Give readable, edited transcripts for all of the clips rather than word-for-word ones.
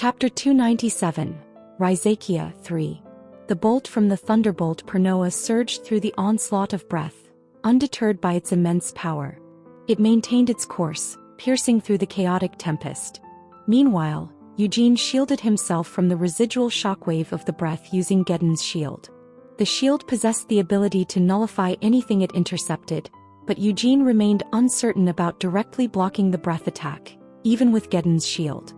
Chapter 297, Raizakia 3. The bolt from the thunderbolt Pernoa surged through the onslaught of breath, undeterred by its immense power. It maintained its course, piercing through the chaotic tempest. Meanwhile, Eugene shielded himself from the residual shockwave of the breath using Geddon's shield. The shield possessed the ability to nullify anything it intercepted, but Eugene remained uncertain about directly blocking the breath attack, even with Geddon's shield.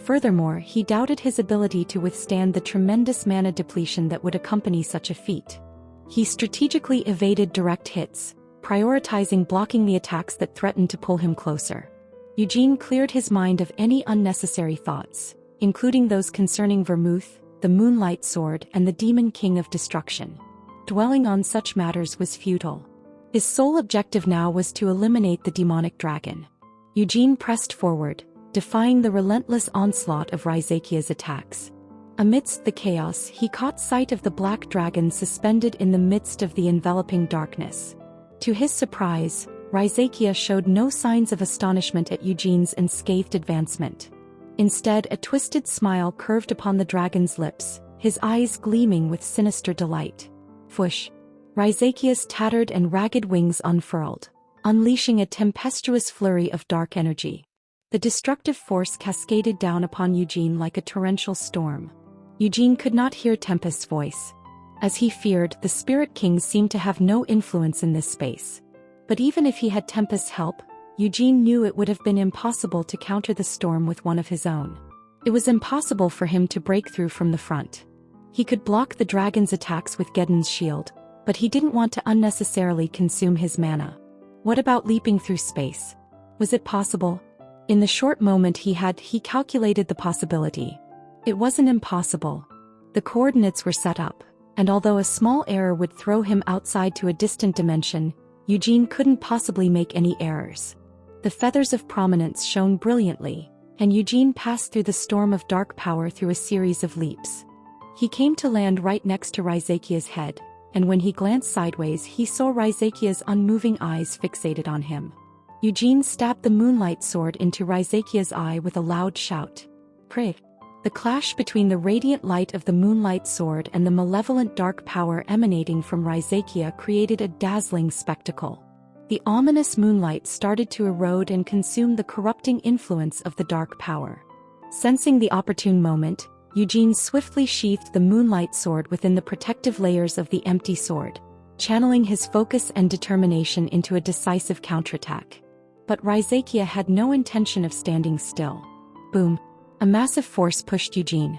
Furthermore, he doubted his ability to withstand the tremendous mana depletion that would accompany such a feat. He strategically evaded direct hits, prioritizing blocking the attacks that threatened to pull him closer. Eugene cleared his mind of any unnecessary thoughts, including those concerning Vermouth, the Moonlight Sword, and the Demon King of Destruction. Dwelling on such matters was futile. His sole objective now was to eliminate the demonic dragon. Eugene pressed forward, defying the relentless onslaught of Raizakia's attacks. Amidst the chaos, he caught sight of the black dragon suspended in the midst of the enveloping darkness. To his surprise, Raizakia showed no signs of astonishment at Eugene's unscathed advancement. Instead, a twisted smile curved upon the dragon's lips, his eyes gleaming with sinister delight. Whoosh! Raizakia's tattered and ragged wings unfurled, unleashing a tempestuous flurry of dark energy. The destructive force cascaded down upon Eugene like a torrential storm. Eugene could not hear Tempest's voice. As he feared, the Spirit Kings seemed to have no influence in this space. But even if he had Tempest's help, Eugene knew it would have been impossible to counter the storm with one of his own. It was impossible for him to break through from the front. He could block the dragon's attacks with Geddon's shield, but he didn't want to unnecessarily consume his mana. What about leaping through space? Was it possible? In the short moment he calculated the possibility. It wasn't impossible. The coordinates were set up, and although a small error would throw him outside to a distant dimension, Eugene couldn't possibly make any errors. The feathers of prominence shone brilliantly, and Eugene passed through the storm of dark power through a series of leaps. He came to land right next to Raizakia's head, and when he glanced sideways he saw Raizakia's unmoving eyes fixated on him. Eugene stabbed the Moonlight Sword into Raizakia's eye with a loud shout. Pray! The clash between the radiant light of the Moonlight Sword and the malevolent dark power emanating from Raizakia created a dazzling spectacle. The ominous moonlight started to erode and consume the corrupting influence of the dark power. Sensing the opportune moment, Eugene swiftly sheathed the Moonlight Sword within the protective layers of the empty sword, channeling his focus and determination into a decisive counterattack. But Raizakia had no intention of standing still. Boom! A massive force pushed Eugene.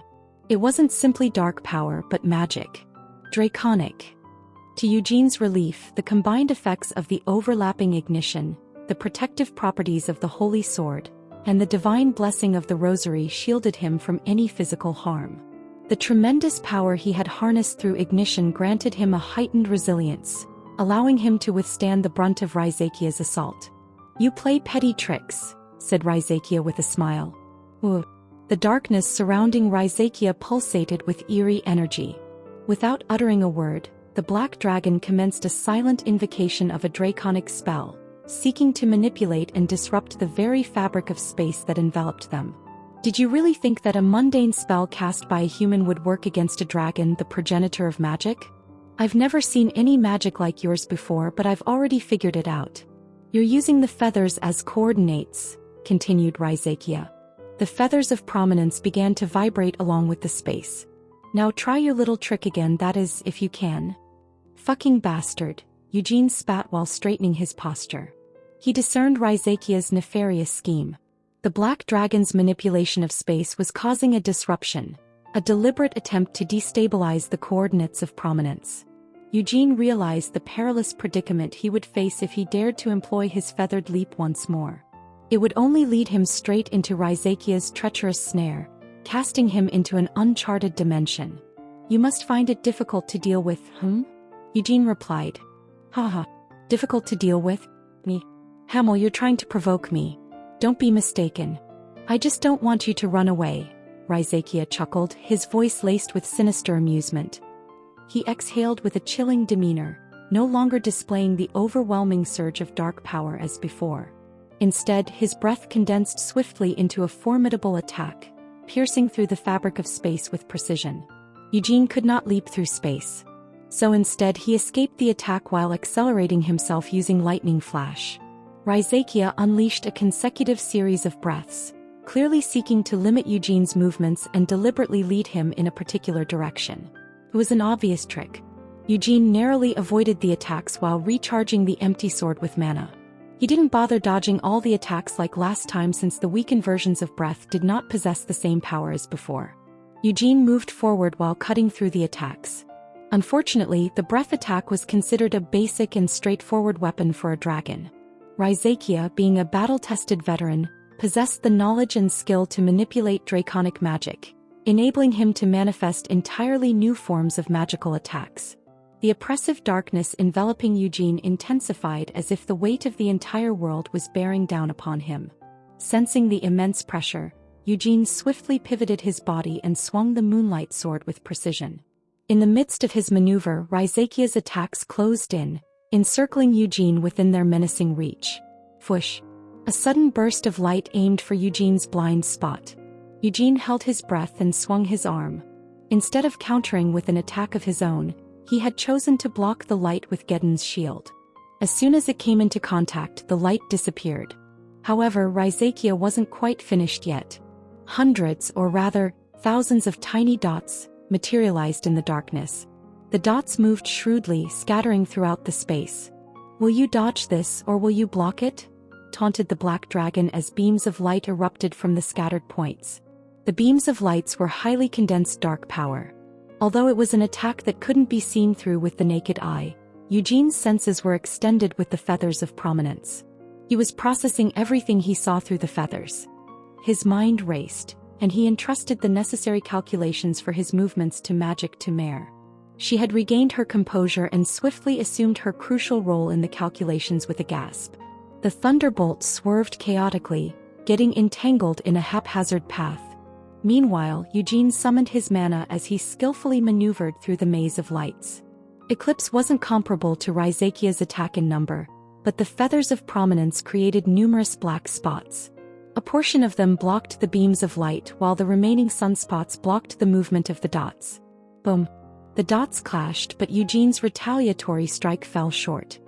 It wasn't simply dark power but magic. Draconic. To Eugene's relief, the combined effects of the overlapping ignition, the protective properties of the Holy Sword, and the divine blessing of the Rosary shielded him from any physical harm. The tremendous power he had harnessed through ignition granted him a heightened resilience, allowing him to withstand the brunt of Raizakia's assault. "You play petty tricks," said Raizakia with a smile. Ooh. The darkness surrounding Raizakia pulsated with eerie energy. Without uttering a word, the black dragon commenced a silent invocation of a draconic spell, seeking to manipulate and disrupt the very fabric of space that enveloped them. "Did you really think that a mundane spell cast by a human would work against a dragon, the progenitor of magic? I've never seen any magic like yours before, but I've already figured it out. You're using the feathers as coordinates," continued Raizakia. The feathers of prominence began to vibrate along with the space. "Now try your little trick again, that is, if you can." "Fucking bastard," Eugene spat while straightening his posture. He discerned Raizakia's nefarious scheme. The black dragon's manipulation of space was causing a disruption, a deliberate attempt to destabilize the coordinates of prominence. Eugene realized the perilous predicament he would face if he dared to employ his feathered leap once more. It would only lead him straight into Raizakia's treacherous snare, casting him into an uncharted dimension. "You must find it difficult to deal with, Eugene replied. "Haha. Difficult to deal with? Me? Hamel, you're trying to provoke me. Don't be mistaken. I just don't want you to run away," Raizakia chuckled, his voice laced with sinister amusement. He exhaled with a chilling demeanor, no longer displaying the overwhelming surge of dark power as before. Instead, his breath condensed swiftly into a formidable attack, piercing through the fabric of space with precision. Eugene could not leap through space. So instead he escaped the attack while accelerating himself using lightning flash. Raizakia unleashed a consecutive series of breaths, clearly seeking to limit Eugene's movements and deliberately lead him in a particular direction. It was an obvious trick. Eugene narrowly avoided the attacks while recharging the empty sword with mana. He didn't bother dodging all the attacks like last time since the weakened versions of breath did not possess the same power as before. Eugene moved forward while cutting through the attacks. Unfortunately, the breath attack was considered a basic and straightforward weapon for a dragon. Raizakia, being a battle-tested veteran, possessed the knowledge and skill to manipulate draconic magic, enabling him to manifest entirely new forms of magical attacks. The oppressive darkness enveloping Eugene intensified as if the weight of the entire world was bearing down upon him. Sensing the immense pressure, Eugene swiftly pivoted his body and swung the moonlight sword with precision. In the midst of his maneuver, Raizakia's attacks closed in, encircling Eugene within their menacing reach. Whoosh! A sudden burst of light aimed for Eugene's blind spot. Eugene held his breath and swung his arm. Instead of countering with an attack of his own, he had chosen to block the light with Geddon's shield. As soon as it came into contact, the light disappeared. However, Raizakia wasn't quite finished yet. Hundreds, or rather, thousands of tiny dots materialized in the darkness. The dots moved shrewdly, scattering throughout the space. "Will you dodge this or will you block it?" taunted the black dragon as beams of light erupted from the scattered points. The beams of lights were highly condensed dark power. Although it was an attack that couldn't be seen through with the naked eye, Eugene's senses were extended with the feathers of prominence. He was processing everything he saw through the feathers. His mind raced, and he entrusted the necessary calculations for his movements to Magic to Mare. She had regained her composure and swiftly assumed her crucial role in the calculations with a gasp. The thunderbolt swerved chaotically, getting entangled in a haphazard path. Meanwhile, Eugene summoned his mana as he skillfully maneuvered through the maze of lights. Eclipse wasn't comparable to Raizakia's attack in number, but the feathers of prominence created numerous black spots. A portion of them blocked the beams of light while the remaining sunspots blocked the movement of the dots. Boom! The dots clashed, but Eugene's retaliatory strike fell short.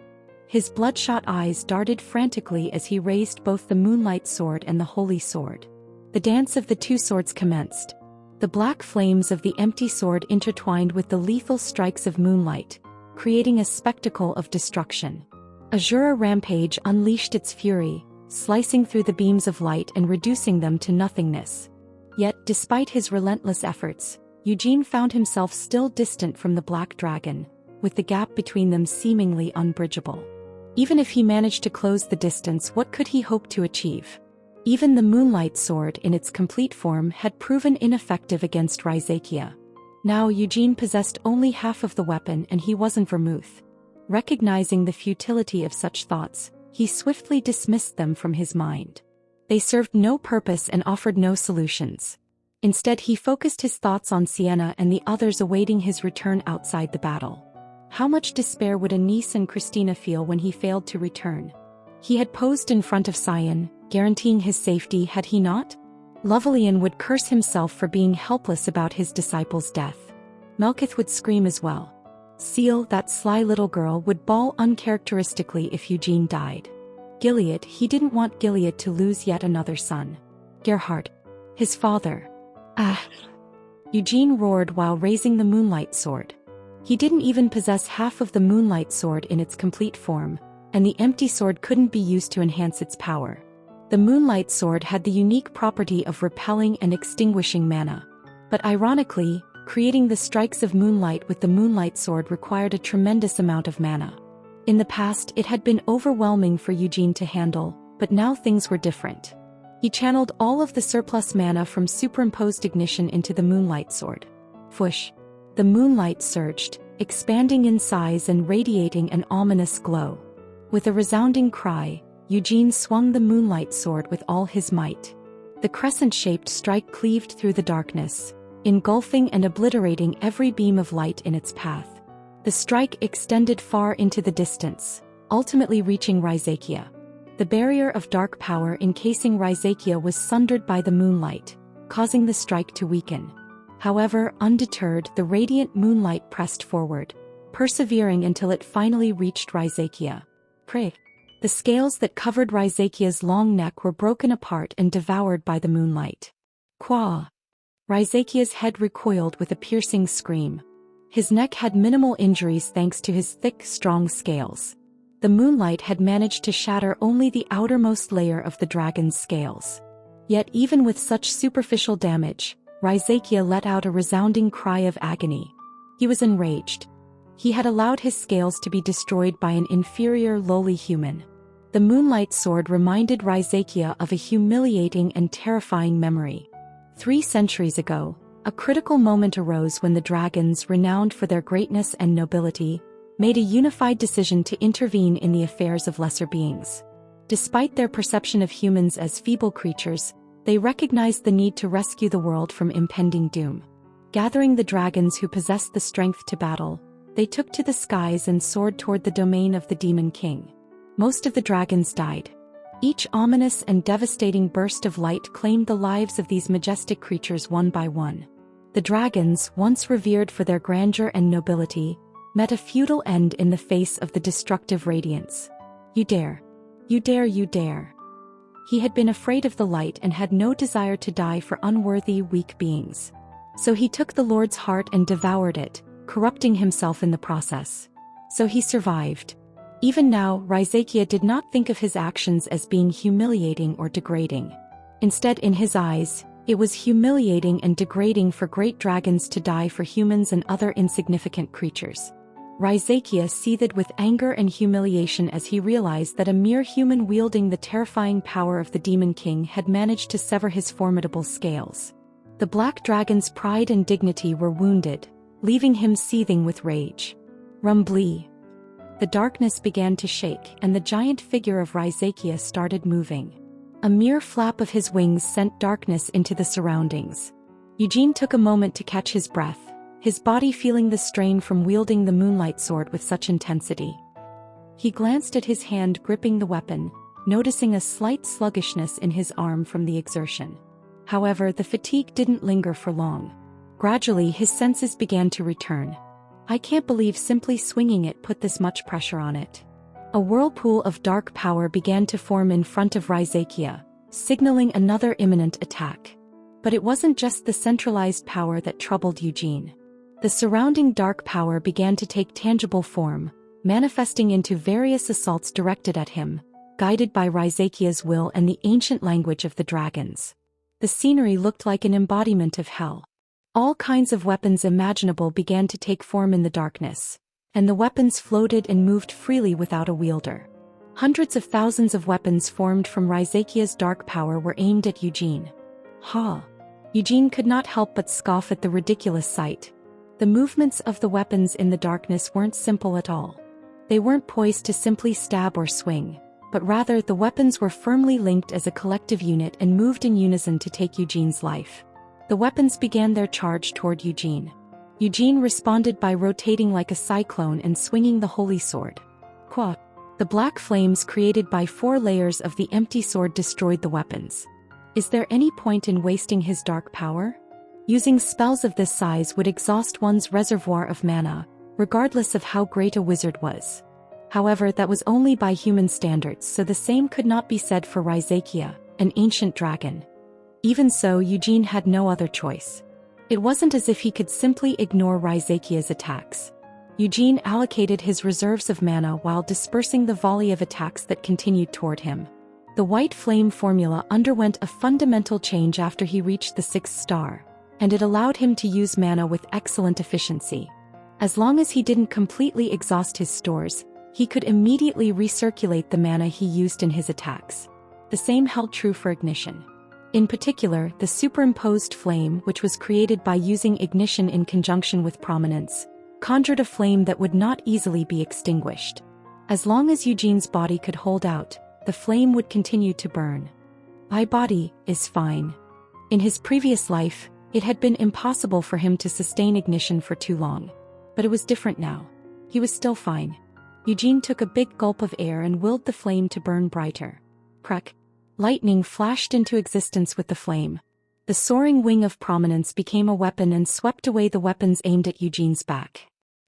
His bloodshot eyes darted frantically as he raised both the moonlight sword and the holy sword. The dance of the two swords commenced. The black flames of the empty sword intertwined with the lethal strikes of moonlight, creating a spectacle of destruction. Azura Rampage unleashed its fury, slicing through the beams of light and reducing them to nothingness. Yet, despite his relentless efforts, Eugene found himself still distant from the Black Dragon, with the gap between them seemingly unbridgeable. Even if he managed to close the distance, what could he hope to achieve? Even the Moonlight Sword in its complete form had proven ineffective against Raizakia. Now Eugene possessed only half of the weapon and he wasn't Vermouth. Recognizing the futility of such thoughts, he swiftly dismissed them from his mind. They served no purpose and offered no solutions. Instead, he focused his thoughts on Sienna and the others awaiting his return outside the battle. How much despair would Anise and Christina feel when he failed to return? He had posed in front of Sion, guaranteeing his safety, had he not? Lovelian would curse himself for being helpless about his disciple's death. Melkith would scream as well. Seal, that sly little girl, would bawl uncharacteristically if Eugene died. Gilead, he didn't want Gilead to lose yet another son. Gerhard, his father. Ah! Eugene roared while raising the Moonlight Sword. He didn't even possess half of the Moonlight Sword in its complete form, and the empty sword couldn't be used to enhance its power. The Moonlight Sword had the unique property of repelling and extinguishing mana. But ironically, creating the strikes of moonlight with the Moonlight Sword required a tremendous amount of mana. In the past, it had been overwhelming for Eugene to handle, but now things were different. He channeled all of the surplus mana from superimposed ignition into the Moonlight Sword. Whoosh! The moonlight surged, expanding in size and radiating an ominous glow. With a resounding cry, Eugene swung the Moonlight Sword with all his might. The crescent-shaped strike cleaved through the darkness, engulfing and obliterating every beam of light in its path. The strike extended far into the distance, ultimately reaching Raizakia. The barrier of dark power encasing Raizakia was sundered by the moonlight. causing the strike to weaken. However, undeterred, the radiant moonlight pressed forward, persevering until it finally reached Raizakia. Pray. The scales that covered Raizakia's long neck were broken apart and devoured by the moonlight. Qua! Raizakia's head recoiled with a piercing scream. His neck had minimal injuries thanks to his thick, strong scales. The moonlight had managed to shatter only the outermost layer of the dragon's scales. Yet even with such superficial damage, Raizakia let out a resounding cry of agony. He was enraged. He had allowed his scales to be destroyed by an inferior lowly human. The moonlight sword reminded Raizakia of a humiliating and terrifying memory. 3 centuries ago, a critical moment arose when the dragons, renowned for their greatness and nobility, made a unified decision to intervene in the affairs of lesser beings. Despite their perception of humans as feeble creatures, they recognized the need to rescue the world from impending doom. Gathering the dragons who possessed the strength to battle, they took to the skies and soared toward the domain of the Demon King. Most of the dragons died. Each ominous and devastating burst of light claimed the lives of these majestic creatures one by one. The dragons, once revered for their grandeur and nobility, met a futile end in the face of the destructive radiance. You dare. You dare, you dare. He had been afraid of the light and had no desire to die for unworthy, weak beings. So he took the Lord's heart and devoured it, corrupting himself in the process. So he survived. Even now, Raizakia did not think of his actions as being humiliating or degrading. Instead, in his eyes, it was humiliating and degrading for great dragons to die for humans and other insignificant creatures. Raizakia seethed with anger and humiliation as he realized that a mere human wielding the terrifying power of the Demon King had managed to sever his formidable scales. The black dragon's pride and dignity were wounded, leaving him seething with rage. Rumbly. The darkness began to shake and the giant figure of Raizakia started moving. A mere flap of his wings sent darkness into the surroundings. Eugene took a moment to catch his breath, his body feeling the strain from wielding the moonlight sword with such intensity. He glanced at his hand gripping the weapon, noticing a slight sluggishness in his arm from the exertion. However, the fatigue didn't linger for long. Gradually, his senses began to return. I can't believe simply swinging it put this much pressure on it. A whirlpool of dark power began to form in front of Raizakia, signaling another imminent attack. But it wasn't just the centralized power that troubled Eugene. The surrounding dark power began to take tangible form, manifesting into various assaults directed at him, guided by Raizakia's will and the ancient language of the dragons. The scenery looked like an embodiment of hell. All kinds of weapons imaginable began to take form in the darkness, and the weapons floated and moved freely without a wielder. Hundreds of thousands of weapons formed from Raizakia's dark power were aimed at Eugene. Ha! Eugene could not help but scoff at the ridiculous sight. The movements of the weapons in the darkness weren't simple at all. They weren't poised to simply stab or swing, but rather the weapons were firmly linked as a collective unit and moved in unison to take Eugene's life. The weapons began their charge toward Eugene. Eugene responded by rotating like a cyclone and swinging the holy sword. Qua! The black flames created by 4 layers of the empty sword destroyed the weapons. Is there any point in wasting his dark power? Using spells of this size would exhaust one's reservoir of mana, regardless of how great a wizard was. However, that was only by human standards, so the same could not be said for Raizakia, an ancient dragon. Even so, Eugene had no other choice. It wasn't as if he could simply ignore Raizakia's attacks. Eugene allocated his reserves of mana while dispersing the volley of attacks that continued toward him. The white flame formula underwent a fundamental change after he reached the 6th star, and it allowed him to use mana with excellent efficiency. As long as he didn't completely exhaust his stores, he could immediately recirculate the mana he used in his attacks. The same held true for ignition. In particular, the superimposed flame, which was created by using ignition in conjunction with prominence, conjured a flame that would not easily be extinguished. As long as Eugene's body could hold out, the flame would continue to burn. My body is fine. In his previous life, it had been impossible for him to sustain ignition for too long. But it was different now. He was still fine. Eugene took a big gulp of air and willed the flame to burn brighter. Crack! Lightning flashed into existence with the flame. The soaring wing of prominence became a weapon and swept away the weapons aimed at Eugene's back.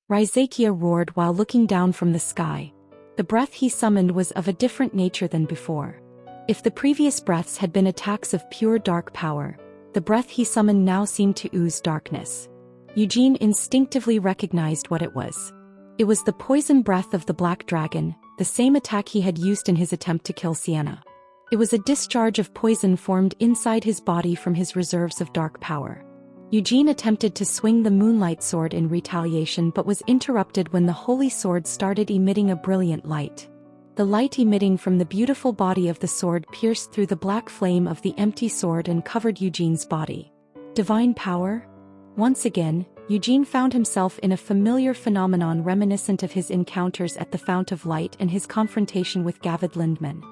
Raizakia roared while looking down from the sky. The breath he summoned was of a different nature than before. If the previous breaths had been attacks of pure dark power, the breath he summoned now seemed to ooze darkness. Eugene instinctively recognized what it was. It was the poison breath of the black dragon, the same attack he had used in his attempt to kill Sienna. It was a discharge of poison formed inside his body from his reserves of dark power. Eugene attempted to swing the moonlight sword in retaliation but was interrupted when the holy sword started emitting a brilliant light. The light emitting from the beautiful body of the sword pierced through the black flame of the empty sword and covered Eugene's body. Divine power? Once again, Eugene found himself in a familiar phenomenon reminiscent of his encounters at the Fount of Light and his confrontation with Gavid Lindman.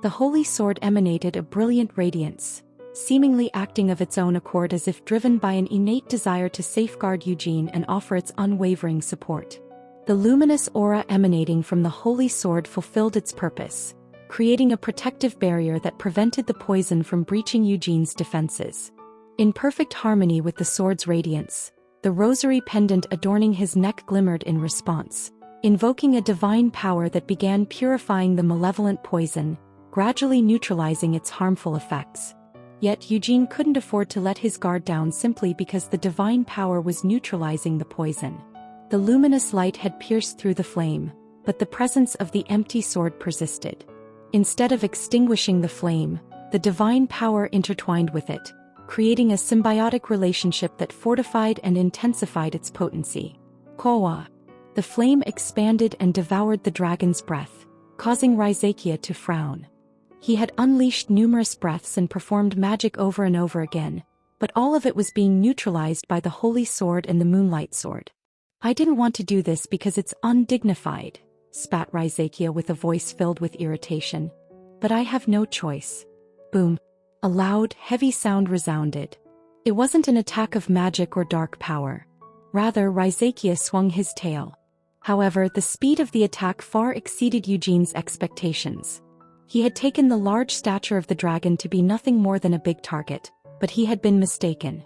The holy sword emanated a brilliant radiance, seemingly acting of its own accord as if driven by an innate desire to safeguard Eugene and offer its unwavering support. The luminous aura emanating from the holy sword fulfilled its purpose, creating a protective barrier that prevented the poison from breaching Eugene's defenses. In perfect harmony with the sword's radiance, the rosary pendant adorning his neck glimmered in response, invoking a divine power that began purifying the malevolent poison, gradually neutralizing its harmful effects. Yet Eugene couldn't afford to let his guard down simply because the divine power was neutralizing the poison. The luminous light had pierced through the flame, but the presence of the empty sword persisted. Instead of extinguishing the flame, the divine power intertwined with it, creating a symbiotic relationship that fortified and intensified its potency. Kowa. The flame expanded and devoured the dragon's breath, causing Raizakia to frown. He had unleashed numerous breaths and performed magic over and over again, but all of it was being neutralized by the holy sword and the moonlight sword. "I didn't want to do this because it's undignified," spat Raizakia with a voice filled with irritation. "But I have no choice." Boom. A loud, heavy sound resounded. It wasn't an attack of magic or dark power. Rather, Raizakia swung his tail. However, the speed of the attack far exceeded Eugene's expectations. He had taken the large stature of the dragon to be nothing more than a big target, but he had been mistaken.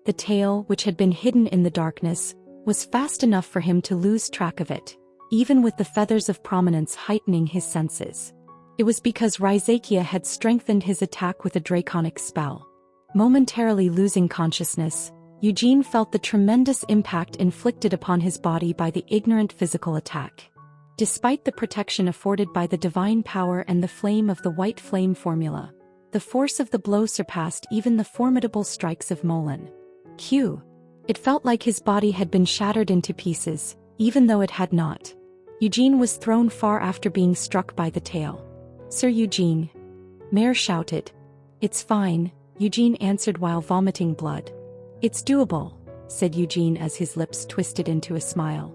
The tail, which had been hidden in the darkness, was fast enough for him to lose track of it, even with the feathers of prominence heightening his senses. It was because Raizakia had strengthened his attack with a draconic spell. Momentarily losing consciousness, Eugene felt the tremendous impact inflicted upon his body by the ignorant physical attack. Despite the protection afforded by the divine power and the flame of the white flame formula, the force of the blow surpassed even the formidable strikes of Molin. Q. It felt like his body had been shattered into pieces, even though it had not. Eugene was thrown far after being struck by the tail. "Sir Eugene." Mare shouted. "It's fine," Eugene answered while vomiting blood. "It's doable," said Eugene as his lips twisted into a smile.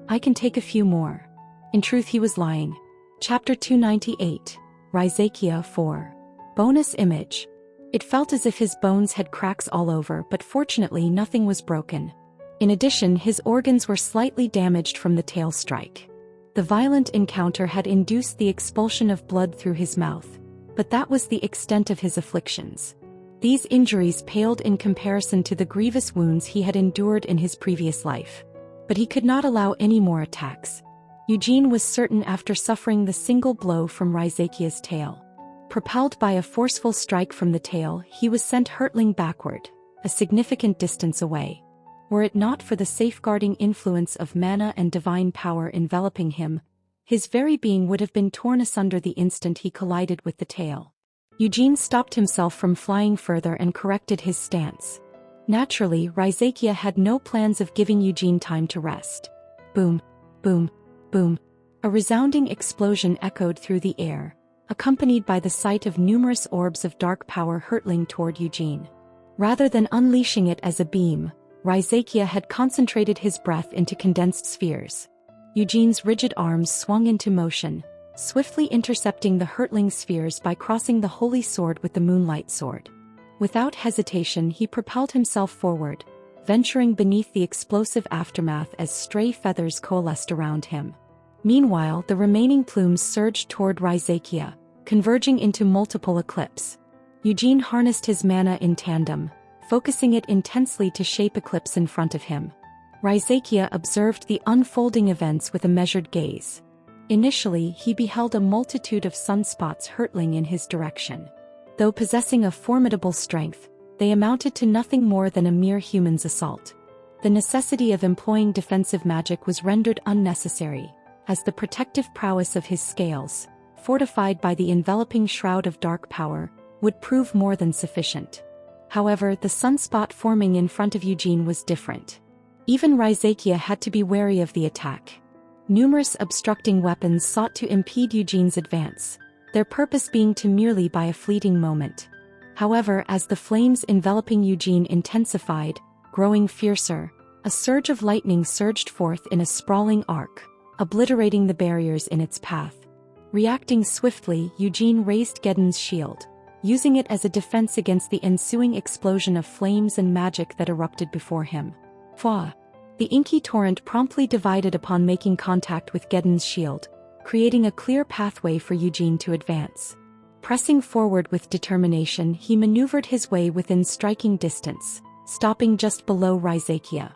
"I can take a few more." In truth, he was lying. Chapter 298, Raizakia 4. Bonus image. It felt as if his bones had cracks all over, but fortunately nothing was broken. In addition, his organs were slightly damaged from the tail strike. The violent encounter had induced the expulsion of blood through his mouth, but that was the extent of his afflictions. These injuries paled in comparison to the grievous wounds he had endured in his previous life. But he could not allow any more attacks. Eugene was certain after suffering the single blow from Raizakia's tail. Propelled by a forceful strike from the tail, he was sent hurtling backward, a significant distance away. Were it not for the safeguarding influence of mana and divine power enveloping him, his very being would have been torn asunder the instant he collided with the tail. Eugene stopped himself from flying further and corrected his stance. Naturally, Raizakia had no plans of giving Eugene time to rest. Boom, boom, boom. A resounding explosion echoed through the air, accompanied by the sight of numerous orbs of dark power hurtling toward Eugene. Rather than unleashing it as a beam, Raizakia had concentrated his breath into condensed spheres. Eugene's rigid arms swung into motion, swiftly intercepting the hurtling spheres by crossing the holy sword with the moonlight sword. Without hesitation, he propelled himself forward, venturing beneath the explosive aftermath as stray feathers coalesced around him. Meanwhile, the remaining plumes surged toward Raizakia, converging into multiple eclipses. Eugene harnessed his mana in tandem, focusing it intensely to shape eclipse in front of him. Raizakia observed the unfolding events with a measured gaze. Initially, he beheld a multitude of sunspots hurtling in his direction. Though possessing a formidable strength, they amounted to nothing more than a mere human's assault. The necessity of employing defensive magic was rendered unnecessary, as the protective prowess of his scales, fortified by the enveloping shroud of dark power, would prove more than sufficient. However, the sunspot forming in front of Eugene was different. Even Raizakia had to be wary of the attack. Numerous obstructing weapons sought to impede Eugene's advance, their purpose being to merely buy a fleeting moment. However, as the flames enveloping Eugene intensified, growing fiercer, a surge of lightning surged forth in a sprawling arc, obliterating the barriers in its path. Reacting swiftly, Eugene raised Geddon's shield, using it as a defense against the ensuing explosion of flames and magic that erupted before him. Fa! The inky torrent promptly divided upon making contact with Geddon's shield, creating a clear pathway for Eugene to advance. Pressing forward with determination, he maneuvered his way within striking distance, stopping just below Raizakia.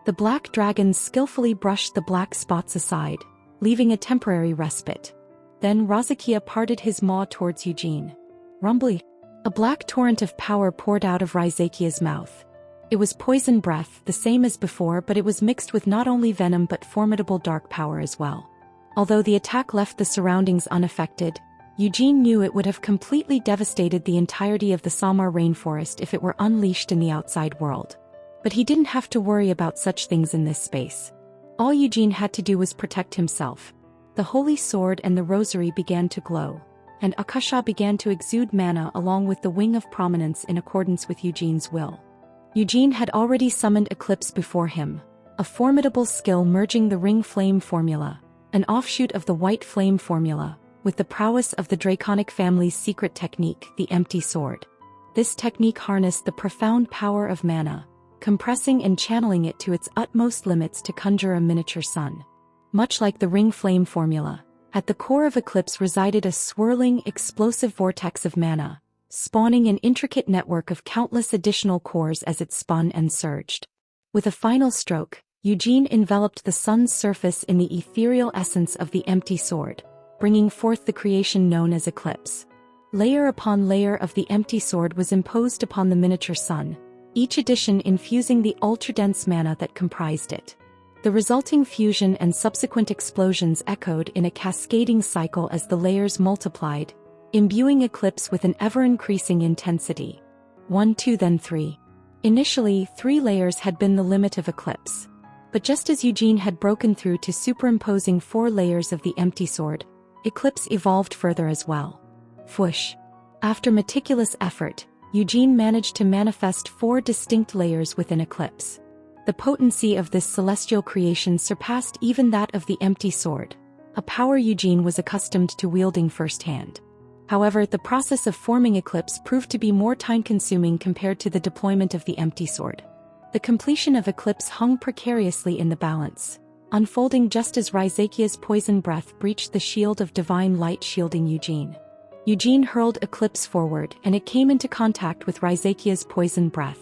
The black dragons skillfully brushed the black spots aside, leaving a temporary respite. Then Raizakia parted his maw towards Eugene. Rumbly! A black torrent of power poured out of Raizakia's mouth. It was poison breath, the same as before, but it was mixed with not only venom but formidable dark power as well. Although the attack left the surroundings unaffected, Eugene knew it would have completely devastated the entirety of the Samar rainforest if it were unleashed in the outside world. But he didn't have to worry about such things in this space. All Eugene had to do was protect himself. The holy sword and the rosary began to glow, and Akasha began to exude mana along with the wing of prominence in accordance with Eugene's will. Eugene had already summoned Eclipse before him, a formidable skill merging the ring flame formula, an offshoot of the white flame formula, with the prowess of the Draconic family's secret technique, the empty sword. This technique harnessed the profound power of mana, compressing and channeling it to its utmost limits to conjure a miniature sun. Much like the ring flame formula, at the core of Eclipse resided a swirling, explosive vortex of mana, spawning an intricate network of countless additional cores as it spun and surged. With a final stroke, Eugene enveloped the sun's surface in the ethereal essence of the empty sword, bringing forth the creation known as Eclipse. Layer upon layer of the empty sword was imposed upon the miniature sun, each addition infusing the ultra-dense mana that comprised it. The resulting fusion and subsequent explosions echoed in a cascading cycle as the layers multiplied, imbuing Eclipse with an ever-increasing intensity. 1, 2, then 3. Initially, 3 layers had been the limit of Eclipse. But just as Eugene had broken through to superimposing 4 layers of the empty sword, Eclipse evolved further as well. Whoosh! After meticulous effort, Eugene managed to manifest 4 distinct layers within Eclipse. The potency of this celestial creation surpassed even that of the empty sword, a power Eugene was accustomed to wielding firsthand. However, the process of forming Eclipse proved to be more time-consuming compared to the deployment of the empty sword. The completion of Eclipse hung precariously in the balance, unfolding just as Raizakia's poison breath breached the shield of divine light shielding Eugene. Eugene hurled Eclipse forward and it came into contact with Raizakia's poison breath.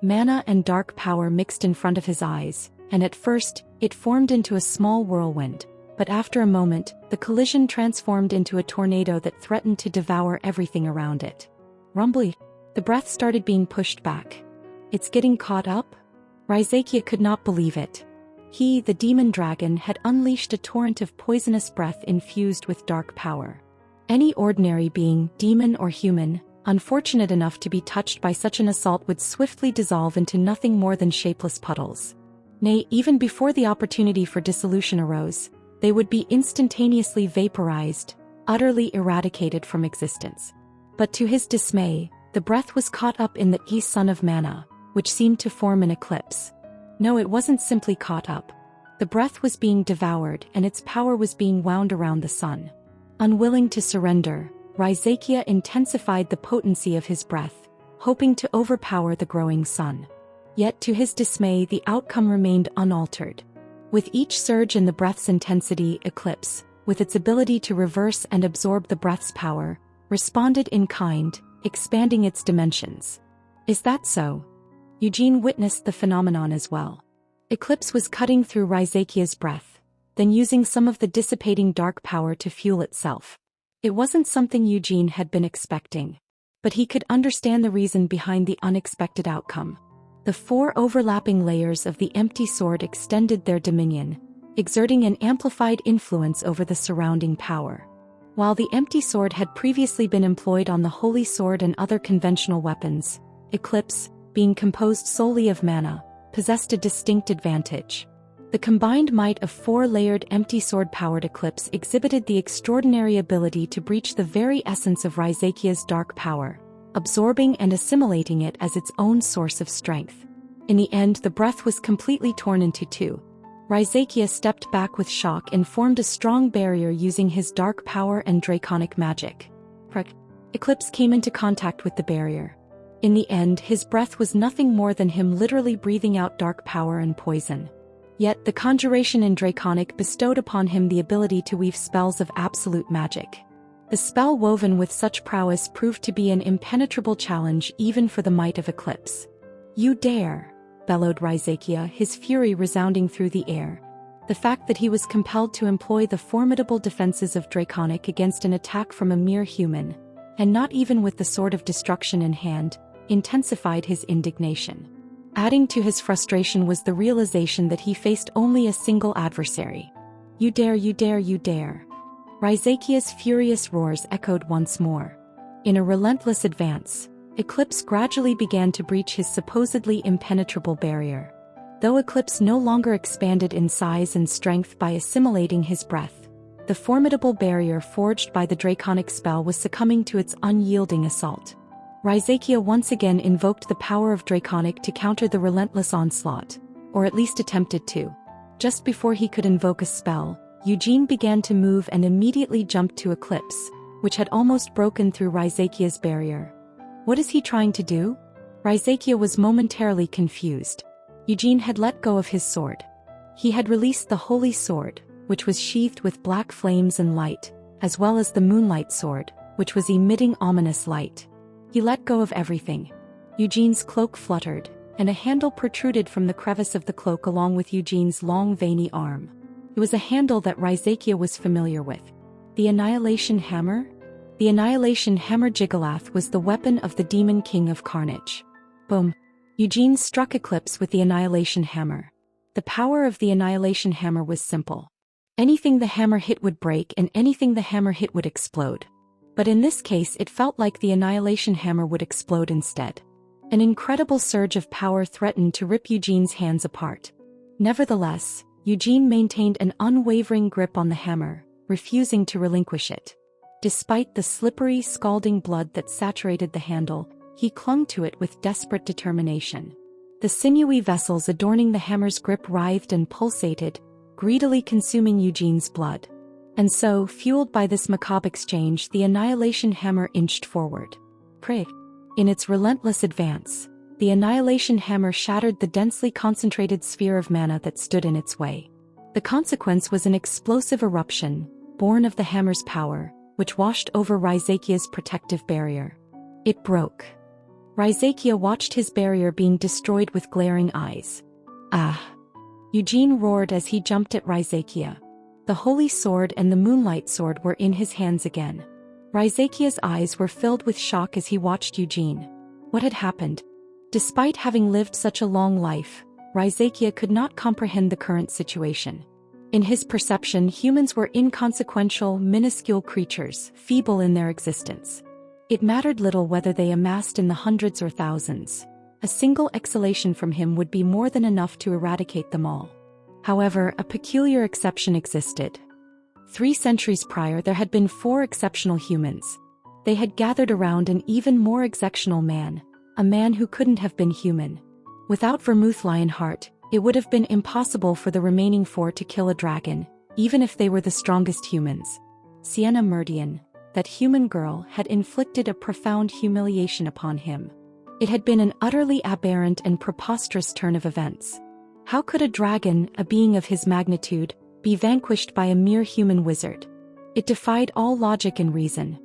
Mana and dark power mixed in front of his eyes, and at first, it formed into a small whirlwind. But after a moment, the collision transformed into a tornado that threatened to devour everything around it. Rumbly! The breath started being pushed back. It's getting caught up? Raizakia could not believe it. He, the demon dragon, had unleashed a torrent of poisonous breath infused with dark power. Any ordinary being, demon or human, unfortunate enough to be touched by such an assault would swiftly dissolve into nothing more than shapeless puddles. Nay, even before the opportunity for dissolution arose, they would be instantaneously vaporized, utterly eradicated from existence. But to his dismay, the breath was caught up in the sun of mana, which seemed to form an eclipse. No, it wasn't simply caught up. The breath was being devoured and its power was being wound around the sun. Unwilling to surrender, Raizakia intensified the potency of his breath, hoping to overpower the growing sun. Yet to his dismay, the outcome remained unaltered. With each surge in the breath's intensity, Eclipse, with its ability to reverse and absorb the breath's power, responded in kind, expanding its dimensions. Is that so? Eugene witnessed the phenomenon as well. Eclipse was cutting through Raizakia's breath, then using some of the dissipating dark power to fuel itself. It wasn't something Eugene had been expecting, but he could understand the reason behind the unexpected outcome. The 4 overlapping layers of the empty sword extended their dominion, exerting an amplified influence over the surrounding power. While the empty sword had previously been employed on the holy sword and other conventional weapons, Eclipse, being composed solely of mana, possessed a distinct advantage. The combined might of 4-layered empty sword-powered Eclipse exhibited the extraordinary ability to breach the very essence of Raizakia's dark power, absorbing and assimilating it as its own source of strength. In the end, the breath was completely torn into 2. Raizakia stepped back with shock and formed a strong barrier using his dark power and draconic magic. Eclipse came into contact with the barrier. In the end, his breath was nothing more than him literally breathing out dark power and poison. Yet the conjuration in Draconic bestowed upon him the ability to weave spells of absolute magic. The spell woven with such prowess proved to be an impenetrable challenge even for the might of Eclipse. "You dare!" bellowed Raizakia, his fury resounding through the air. The fact that he was compelled to employ the formidable defenses of Draconic against an attack from a mere human, and not even with the sword of destruction in hand, intensified his indignation. Adding to his frustration was the realization that he faced only a single adversary. "You dare, you dare, you dare!" Raizakia's furious roars echoed once more. In a relentless advance, Eclipse gradually began to breach his supposedly impenetrable barrier. Though Eclipse no longer expanded in size and strength by assimilating his breath, the formidable barrier forged by the Draconic spell was succumbing to its unyielding assault. Raizakia once again invoked the power of Draconic to counter the relentless onslaught, or at least attempted to. Just before he could invoke a spell, Eugene began to move and immediately jumped to Eclipse, which had almost broken through Raizakia's barrier. What is he trying to do? Raizakia was momentarily confused. Eugene had let go of his sword. He had released the holy sword, which was sheathed with black flames and light, as well as the moonlight sword, which was emitting ominous light. He let go of everything. Eugene's cloak fluttered, and a handle protruded from the crevice of the cloak along with Eugene's long veiny arm. It was a handle that Raizakia was familiar with. The Annihilation Hammer? The Annihilation Hammer Jigalath was the weapon of the Demon King of Carnage. Boom! Eugene struck Eclipse with the Annihilation Hammer. The power of the Annihilation Hammer was simple. Anything the hammer hit would break and anything the hammer hit would explode. But in this case it felt like the Annihilation Hammer would explode instead. An incredible surge of power threatened to rip Eugene's hands apart. Nevertheless, Eugene maintained an unwavering grip on the hammer, refusing to relinquish it. Despite the slippery, scalding blood that saturated the handle, he clung to it with desperate determination. The sinewy vessels adorning the hammer's grip writhed and pulsated, greedily consuming Eugene's blood. And so, fueled by this macabre exchange, the Annihilation Hammer inched forward. Prig! In its relentless advance, the Annihilation Hammer shattered the densely concentrated sphere of mana that stood in its way. The consequence was an explosive eruption, born of the hammer's power, which washed over Raizakia's protective barrier. It broke. Raizakia watched his barrier being destroyed with glaring eyes. "Ah!" Eugene roared as he jumped at Raizakia. The holy sword and the moonlight sword were in his hands again. Raizakia's eyes were filled with shock as he watched Eugene. What had happened? Despite having lived such a long life, Raizakia could not comprehend the current situation. In his perception, humans were inconsequential, minuscule creatures, feeble in their existence. It mattered little whether they amassed in the hundreds or thousands. A single exhalation from him would be more than enough to eradicate them all. However, a peculiar exception existed. 3 centuries prior, there had been 4 exceptional humans. They had gathered around an even more exceptional man, a man who couldn't have been human. Without Vermouth Lionheart, it would have been impossible for the remaining 4 to kill a dragon, even if they were the strongest humans. Sienna Meridian, that human girl, had inflicted a profound humiliation upon him. It had been an utterly aberrant and preposterous turn of events. How could a dragon, a being of his magnitude, be vanquished by a mere human wizard? It defied all logic and reason.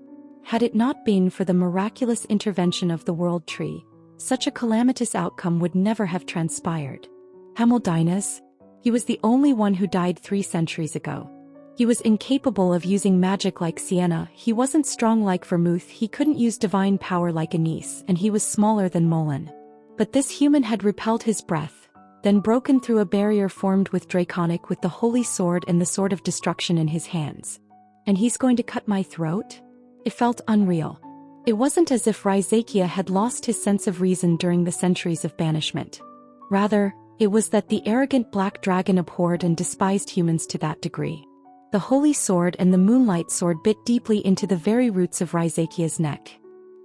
Had it not been for the miraculous intervention of the World Tree, Such a calamitous outcome would never have transpired. Hamildinus? He was the only one who died 3 centuries ago. He was incapable of using magic like Sienna, he wasn't strong like Vermouth, he couldn't use divine power like Anise, and he was smaller than Molin. But this human had repelled his breath, then broken through a barrier formed with Draconic with the holy sword and the sword of destruction in his hands. And he's going to cut my throat? It felt unreal. It wasn't as if Raizakia had lost his sense of reason during the centuries of banishment. Rather, it was that the arrogant black dragon abhorred and despised humans to that degree. The holy sword and the moonlight sword bit deeply into the very roots of Raizakia's neck.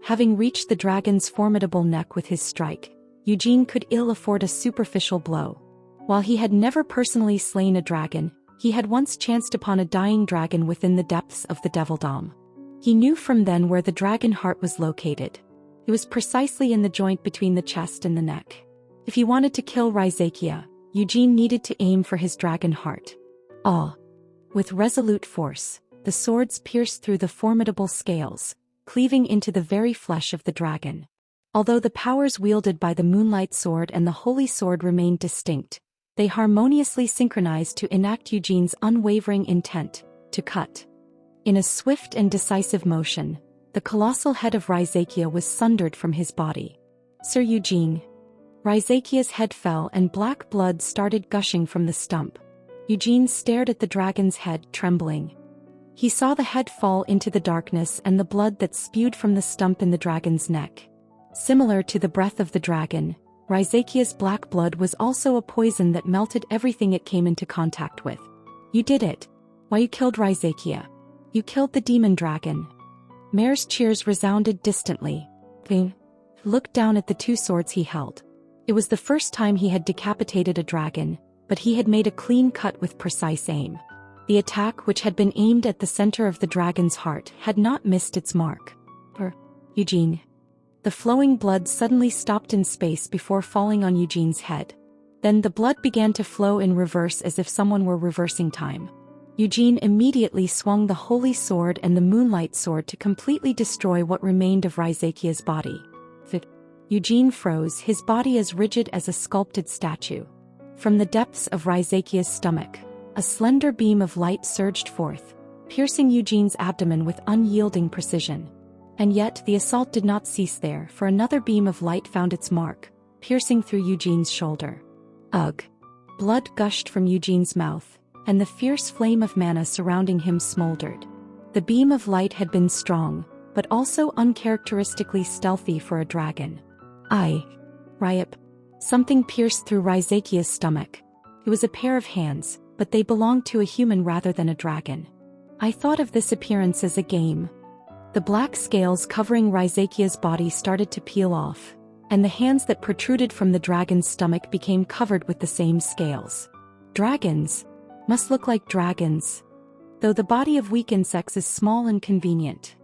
Having reached the dragon's formidable neck with his strike, Eugene could ill afford a superficial blow. While he had never personally slain a dragon, he had once chanced upon a dying dragon within the depths of the Devildom. He knew from then where the dragon heart was located. It was precisely in the joint between the chest and the neck. If he wanted to kill Raizakia, Eugene needed to aim for his dragon heart. With resolute force, the swords pierced through the formidable scales, cleaving into the very flesh of the dragon. Although the powers wielded by the moonlight sword and the holy sword remained distinct, they harmoniously synchronized to enact Eugene's unwavering intent to cut. In a swift and decisive motion, the colossal head of Raizakia was sundered from his body. Sir Eugene. Raizakia's head fell and black blood started gushing from the stump. Eugene stared at the dragon's head, trembling. He saw the head fall into the darkness and the blood that spewed from the stump in the dragon's neck. Similar to the breath of the dragon, Raizakia's black blood was also a poison that melted everything it came into contact with. You did it. Why, you killed Raizakia. You killed the demon dragon. Mare's cheers resounded distantly. Ving looked down at the 2 swords he held. It was the first time he had decapitated a dragon, but he had made a clean cut with precise aim. The attack, which had been aimed at the center of the dragon's heart, had not missed its mark. Eugene. The flowing blood suddenly stopped in space before falling on Eugene's head. Then the blood began to flow in reverse as if someone were reversing time. Eugene immediately swung the holy sword and the moonlight sword to completely destroy what remained of Raizakia's body. Eugene froze, his body as rigid as a sculpted statue. From the depths of Raizakia's stomach, a slender beam of light surged forth, piercing Eugene's abdomen with unyielding precision. And yet the assault did not cease there, for another beam of light found its mark, piercing through Eugene's shoulder. Ugh! Blood gushed from Eugene's mouth, and the fierce flame of mana surrounding him smoldered. The beam of light had been strong, but also uncharacteristically stealthy for a dragon. Ryip. Something pierced through Raizakia's stomach. It was a pair of hands, but they belonged to a human rather than a dragon. I thought of this appearance as a game. The black scales covering Raizakia's body started to peel off, and the hands that protruded from the dragon's stomach became covered with the same scales. Dragons must look like dragons, though the body of weak insects is small and convenient.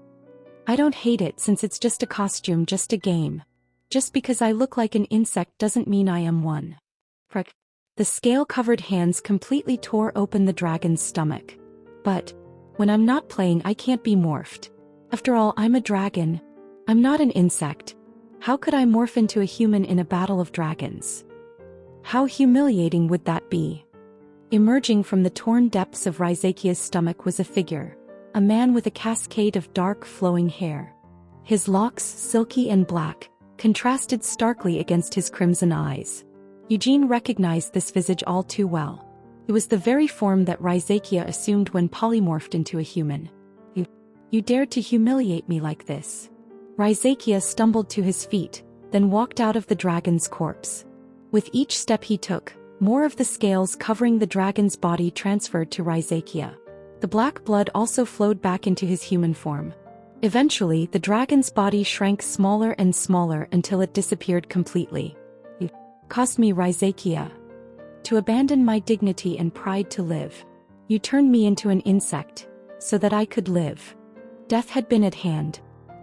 I don't hate it since it's just a costume, just a game. Just because I look like an insect doesn't mean I am one. The scale-covered hands completely tore open the dragon's stomach. But when I'm not playing, I can't be morphed. After all, I'm a dragon. I'm not an insect. How could I morph into a human in a battle of dragons? How humiliating would that be? Emerging from the torn depths of Raizakia's stomach was a figure, a man with a cascade of dark flowing hair. His locks, silky and black, contrasted starkly against his crimson eyes. Eugene recognized this visage all too well. It was the very form that Raizakia assumed when polymorphed into a human. You dared to humiliate me like this. Raizakia stumbled to his feet, then walked out of the dragon's corpse. With each step he took, more of the scales covering the dragon's body transferred to Raizakia. The black blood also flowed back into his human form. Eventually, the dragon's body shrank smaller and smaller until it disappeared completely. It cost me, Raizakia, to abandon my dignity and pride to live. You turned me into an insect, so that I could live. Death had been at hand.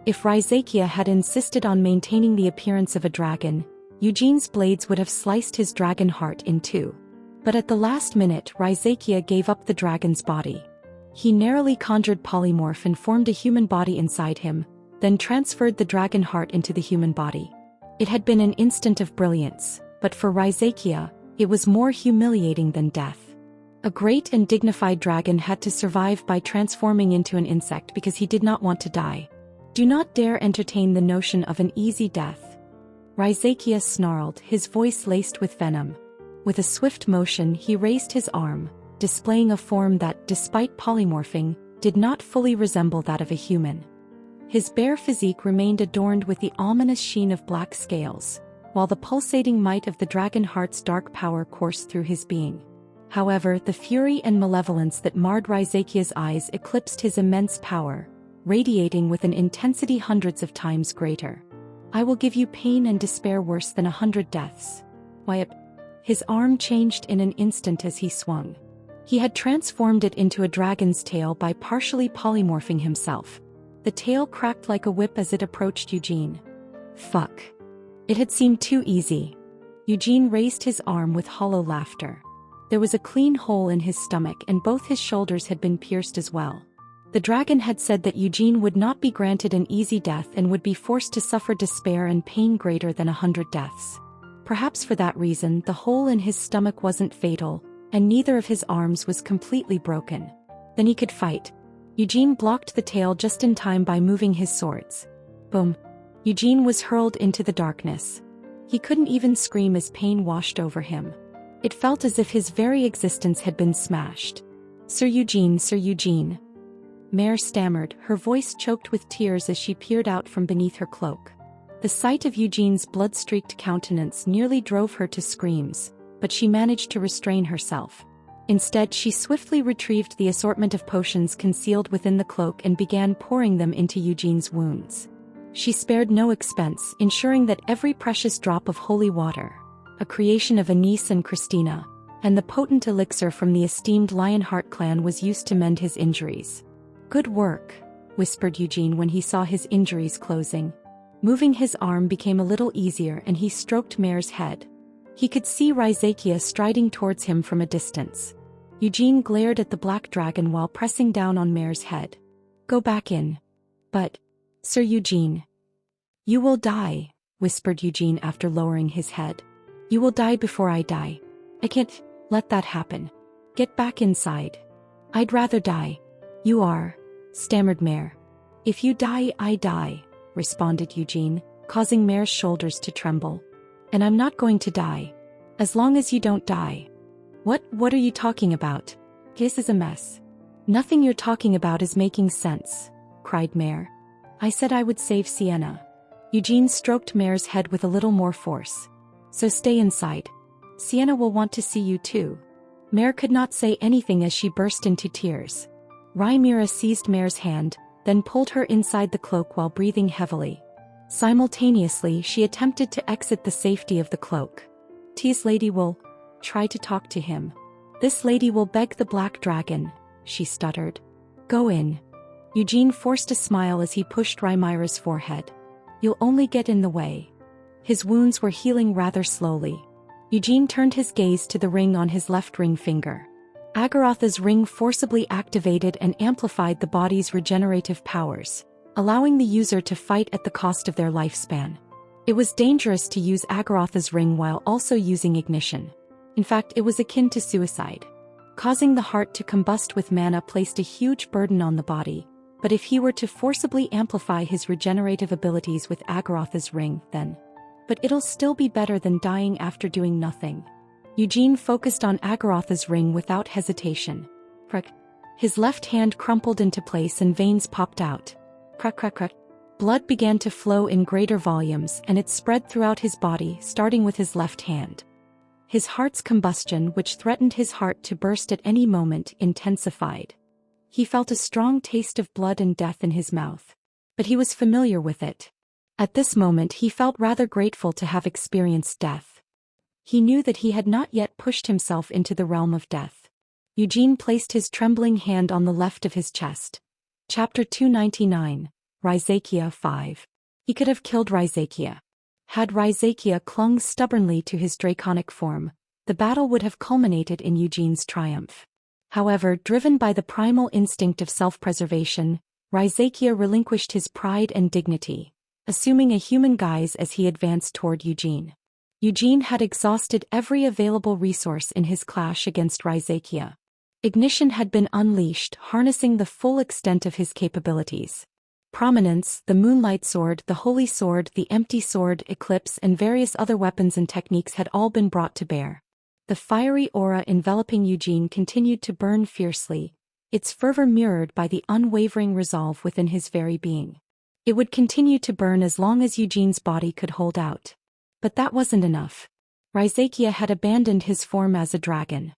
If Raizakia had insisted on maintaining the appearance of a dragon, Eugene's blades would have sliced his dragon heart in two. But at the last minute, Raizakia gave up the dragon's body. He narrowly conjured polymorph and formed a human body inside him, then transferred the dragon heart into the human body. It had been an instant of brilliance, but for Raizakia, it was more humiliating than death. A great and dignified dragon had to survive by transforming into an insect because he did not want to die. Do not dare entertain the notion of an easy death. Raizakia snarled, his voice laced with venom. With a swift motion he raised his arm, displaying a form that, despite polymorphing, did not fully resemble that of a human. His bare physique remained adorned with the ominous sheen of black scales, while the pulsating might of the dragon heart's dark power coursed through his being. However, the fury and malevolence that marred Raizakia's eyes eclipsed his immense power, radiating with an intensity hundreds of times greater. I will give you pain and despair worse than 100 deaths. Wyatt. His arm changed in an instant as he swung. He had transformed it into a dragon's tail by partially polymorphing himself. The tail cracked like a whip as it approached Eugene. Fuck. It had seemed too easy. Eugene raised his arm with hollow laughter. There was a clean hole in his stomach and both his shoulders had been pierced as well. The dragon had said that Eugene would not be granted an easy death and would be forced to suffer despair and pain greater than 100 deaths. Perhaps for that reason the hole in his stomach wasn't fatal, and neither of his arms was completely broken. Then he could fight. Eugene blocked the tail just in time by moving his swords. Boom. Eugene was hurled into the darkness. He couldn't even scream as pain washed over him. It felt as if his very existence had been smashed. Sir Eugene, Sir Eugene. Mare stammered, her voice choked with tears as she peered out from beneath her cloak. The sight of Eugene's blood-streaked countenance nearly drove her to screams, but she managed to restrain herself. Instead, she swiftly retrieved the assortment of potions concealed within the cloak and began pouring them into Eugene's wounds. She spared no expense, ensuring that every precious drop of holy water, a creation of Anise and Christina, and the potent elixir from the esteemed Lionheart clan was used to mend his injuries. Good work, whispered Eugene when he saw his injuries closing. Moving his arm became a little easier and he stroked Mare's head. He could see Raizakia striding towards him from a distance. Eugene glared at the black dragon while pressing down on Mare's head. Go back in. But, Sir Eugene. You will die, whispered Eugene after lowering his head. You will die before I die. I can't let that happen. Get back inside. I'd rather die. You are, stammered Mare. If you die, I die, responded Eugene, causing Mare's shoulders to tremble. And I'm not going to die. As long as you don't die. What are you talking about? This is a mess. Nothing you're talking about is making sense, cried Mare. I said I would save Sienna. Eugene stroked Mare's head with a little more force. So stay inside. Sienna will want to see you too. Mare could not say anything as she burst into tears. Rhaenyra seized Mare's hand, then pulled her inside the cloak while breathing heavily. Simultaneously, she attempted to exit the safety of the cloak. This lady will try to talk to him. This lady will beg the black dragon, she stuttered. Go in. Eugene forced a smile as he pushed Rhaenyra's forehead. You'll only get in the way. His wounds were healing rather slowly. Eugene turned his gaze to the ring on his left ring finger. Agarotha's ring forcibly activated and amplified the body's regenerative powers, allowing the user to fight at the cost of their lifespan. It was dangerous to use Agarotha's ring while also using ignition. In fact, it was akin to suicide. Causing the heart to combust with mana placed a huge burden on the body, but if he were to forcibly amplify his regenerative abilities with Agarotha's ring, then... But it'll still be better than dying after doing nothing. Eugene focused on Agarotha's ring without hesitation. Crack. His left hand crumpled into place and veins popped out. Crack crack crack. Blood began to flow in greater volumes and it spread throughout his body, starting with his left hand. His heart's combustion, which threatened his heart to burst at any moment, intensified. He felt a strong taste of blood and death in his mouth. But he was familiar with it. At this moment he felt rather grateful to have experienced death. He knew that he had not yet pushed himself into the realm of death. Eugene placed his trembling hand on the left of his chest. Chapter 299, Raizakia 5. He could have killed Raizakia. Had Raizakia clung stubbornly to his draconic form, the battle would have culminated in Eugene's triumph. However, driven by the primal instinct of self-preservation, Raizakia relinquished his pride and dignity, assuming a human guise as he advanced toward Eugene. Eugene had exhausted every available resource in his clash against Raizakia. Ignition had been unleashed, harnessing the full extent of his capabilities. Prominence, the Moonlight Sword, the Holy Sword, the Empty Sword, Eclipse, and various other weapons and techniques had all been brought to bear. The fiery aura enveloping Eugene continued to burn fiercely, its fervor mirrored by the unwavering resolve within his very being. It would continue to burn as long as Eugene's body could hold out. But that wasn't enough. Raizakia had abandoned his form as a dragon.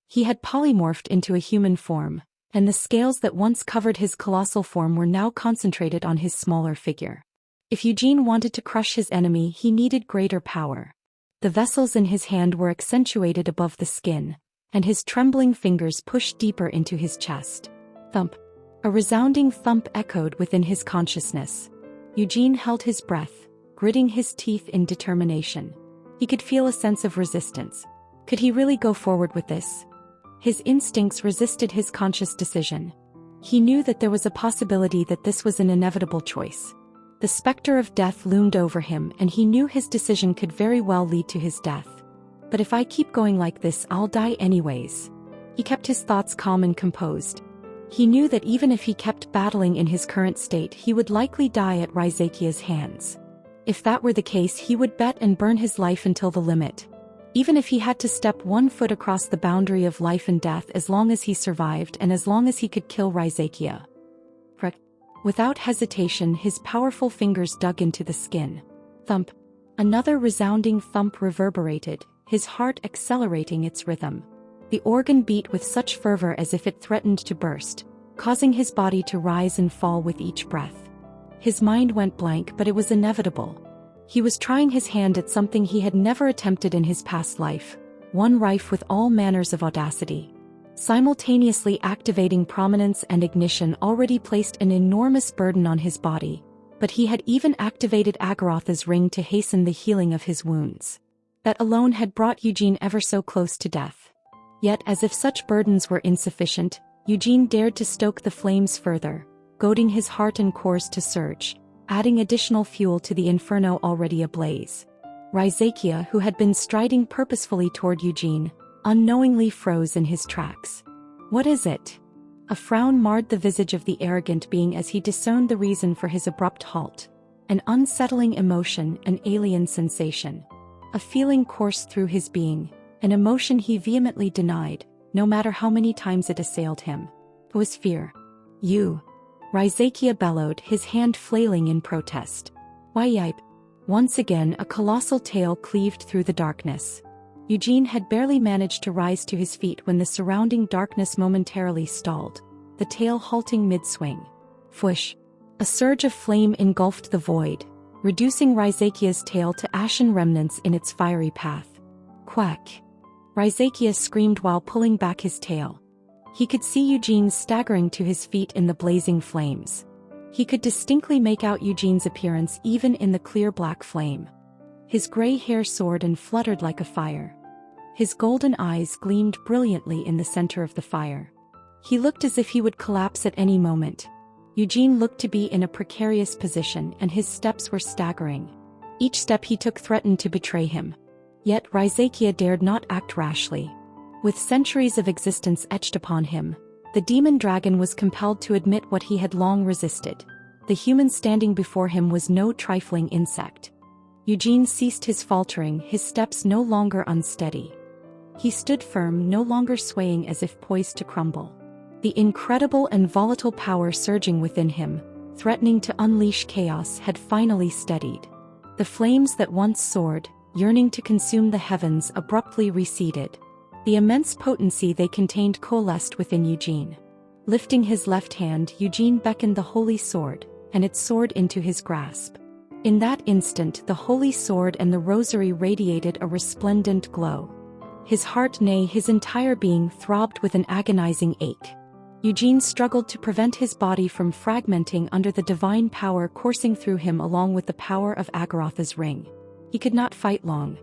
He had polymorphed into a human form, and the scales that once covered his colossal form were now concentrated on his smaller figure. If Eugene wanted to crush his enemy, he needed greater power. The vessels in his hand were accentuated above the skin, and his trembling fingers pushed deeper into his chest. Thump. A resounding thump echoed within his consciousness. Eugene held his breath, gritting his teeth in determination. He could feel a sense of resistance. Could he really go forward with this? His instincts resisted his conscious decision. He knew that there was a possibility that this was an inevitable choice. The specter of death loomed over him, and he knew his decision could very well lead to his death. But if I keep going like this, I'll die anyways. He kept his thoughts calm and composed. He knew that even if he kept battling in his current state, he would likely die at Raizakia's hands. If that were the case, he would bet and burn his life until the limit. Even if he had to step 1 foot across the boundary of life and death, as long as he survived and as long as he could kill Raizakia. Without hesitation, his powerful fingers dug into the skin. Thump. Another resounding thump reverberated, his heart accelerating its rhythm. The organ beat with such fervor as if it threatened to burst, causing his body to rise and fall with each breath. His mind went blank, but it was inevitable. He was trying his hand at something he had never attempted in his past life, one rife with all manners of audacity. Simultaneously activating prominence and ignition already placed an enormous burden on his body, but he had even activated Agarotha's ring to hasten the healing of his wounds. That alone had brought Eugene ever so close to death. Yet, as if such burdens were insufficient, Eugene dared to stoke the flames further, goading his heart and cores to surge, adding additional fuel to the inferno already ablaze. Raizakia, who had been striding purposefully toward Eugene, unknowingly froze in his tracks. What is it? A frown marred the visage of the arrogant being as he discerned the reason for his abrupt halt. An unsettling emotion, an alien sensation. A feeling coursed through his being, an emotion he vehemently denied, no matter how many times it assailed him. It was fear. You. Raizakia bellowed, his hand flailing in protest. Why yipe? Once again a colossal tail cleaved through the darkness. Eugene had barely managed to rise to his feet when the surrounding darkness momentarily stalled, the tail halting mid-swing. Fwoosh! A surge of flame engulfed the void, reducing Raizakia's tail to ashen remnants in its fiery path. Quack! Raizakia screamed while pulling back his tail. He could see Eugene staggering to his feet in the blazing flames. He could distinctly make out Eugene's appearance even in the clear black flame. His gray hair soared and fluttered like a fire. His golden eyes gleamed brilliantly in the center of the fire. He looked as if he would collapse at any moment. Eugene looked to be in a precarious position, and his steps were staggering. Each step he took threatened to betray him. Yet Raizakia dared not act rashly. With centuries of existence etched upon him, the demon dragon was compelled to admit what he had long resisted. The human standing before him was no trifling insect. Eugene ceased his faltering, his steps no longer unsteady. He stood firm, no longer swaying as if poised to crumble. The incredible and volatile power surging within him, threatening to unleash chaos, had finally steadied. The flames that once soared, yearning to consume the heavens, abruptly receded. The immense potency they contained coalesced within Eugene. Lifting his left hand, Eugene beckoned the holy sword, and it soared into his grasp. In that instant, the holy sword and the rosary radiated a resplendent glow. His heart, nay, his entire being, throbbed with an agonizing ache. Eugene struggled to prevent his body from fragmenting under the divine power coursing through him along with the power of Agarotha's ring. He could not fight long.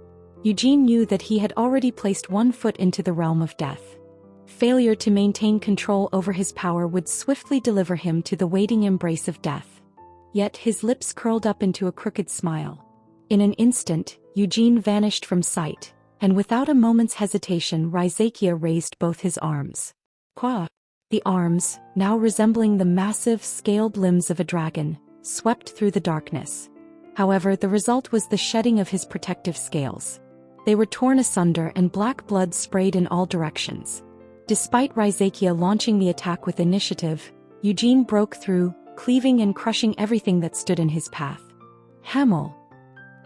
Eugene knew that he had already placed one foot into the realm of death. Failure to maintain control over his power would swiftly deliver him to the waiting embrace of death. Yet his lips curled up into a crooked smile. In an instant, Eugene vanished from sight, and without a moment's hesitation Raizakia raised both his arms. Qua! The arms, now resembling the massive, scaled limbs of a dragon, swept through the darkness. However, the result was the shedding of his protective scales. They were torn asunder and black blood sprayed in all directions. Despite Raizakia launching the attack with initiative, Eugene broke through, cleaving and crushing everything that stood in his path. Hamel!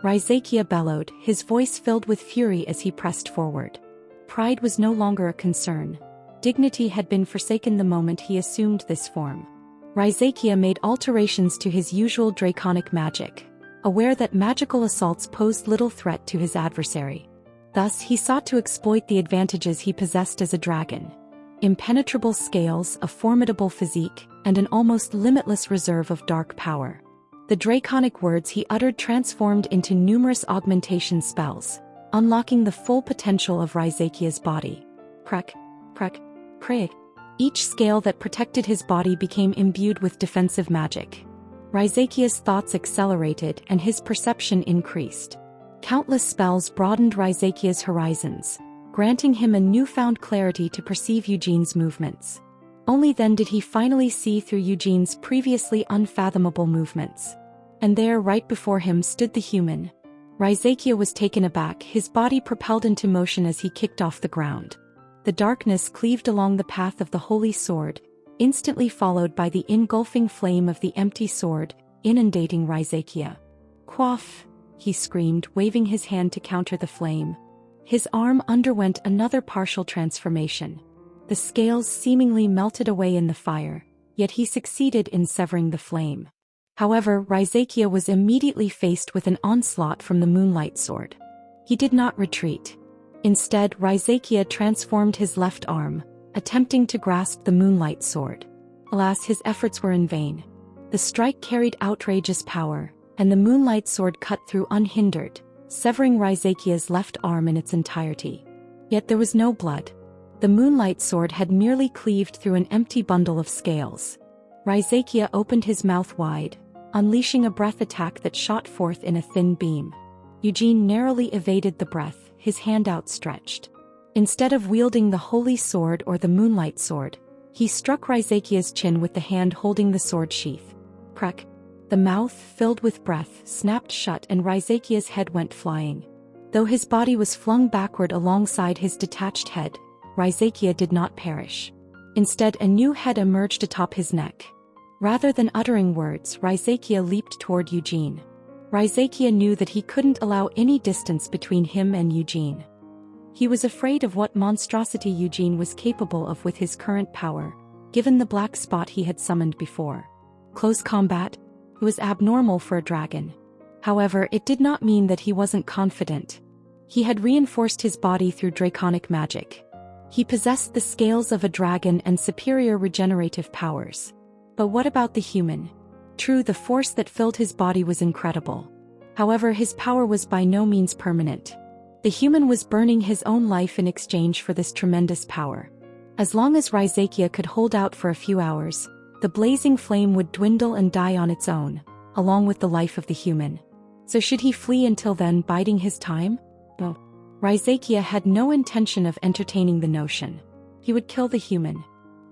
Raizakia bellowed, his voice filled with fury as he pressed forward. Pride was no longer a concern. Dignity had been forsaken the moment he assumed this form. Raizakia made alterations to his usual draconic magic, aware that magical assaults posed little threat to his adversary. Thus he sought to exploit the advantages he possessed as a dragon. Impenetrable scales, a formidable physique, and an almost limitless reserve of dark power. The draconic words he uttered transformed into numerous augmentation spells, unlocking the full potential of Raizakia's body. Prek, prek, prek. Each scale that protected his body became imbued with defensive magic. Raizakia's thoughts accelerated and his perception increased. Countless spells broadened Raizakia's horizons, granting him a newfound clarity to perceive Eugene's movements. Only then did he finally see through Eugene's previously unfathomable movements. And there, right before him, stood the human. Raizakia was taken aback, his body propelled into motion as he kicked off the ground. The darkness cleaved along the path of the holy sword, instantly followed by the engulfing flame of the empty sword, inundating Raizakia. Quaff! He screamed, waving his hand to counter the flame. His arm underwent another partial transformation. The scales seemingly melted away in the fire, yet he succeeded in severing the flame. However, Raizakia was immediately faced with an onslaught from the moonlight sword. He did not retreat. Instead, Raizakia transformed his left arm, attempting to grasp the moonlight sword. Alas, his efforts were in vain. The strike carried outrageous power, and the moonlight sword cut through unhindered, severing Raizakia's left arm in its entirety. Yet there was no blood. The moonlight sword had merely cleaved through an empty bundle of scales. Raizakia opened his mouth wide, unleashing a breath attack that shot forth in a thin beam. Eugene narrowly evaded the breath, his hand outstretched. Instead of wielding the holy sword or the moonlight sword, he struck Raizakia's chin with the hand holding the sword sheath. Prek! The mouth, filled with breath, snapped shut and Raizakia's head went flying. Though his body was flung backward alongside his detached head, Raizakia did not perish. Instead, a new head emerged atop his neck. Rather than uttering words, Raizakia leaped toward Eugene. Raizakia knew that he couldn't allow any distance between him and Eugene. He was afraid of what monstrosity Eugene was capable of with his current power, given the black spot he had summoned before. Close combat? It was abnormal for a dragon. However, it did not mean that he wasn't confident. He had reinforced his body through draconic magic. He possessed the scales of a dragon and superior regenerative powers. But what about the human? True, the force that filled his body was incredible. However, his power was by no means permanent. The human was burning his own life in exchange for this tremendous power. As long as Raizakia could hold out for a few hours, the blazing flame would dwindle and die on its own, along with the life of the human. So should he flee until then, biding his time? No. Raizakia had no intention of entertaining the notion. He would kill the human.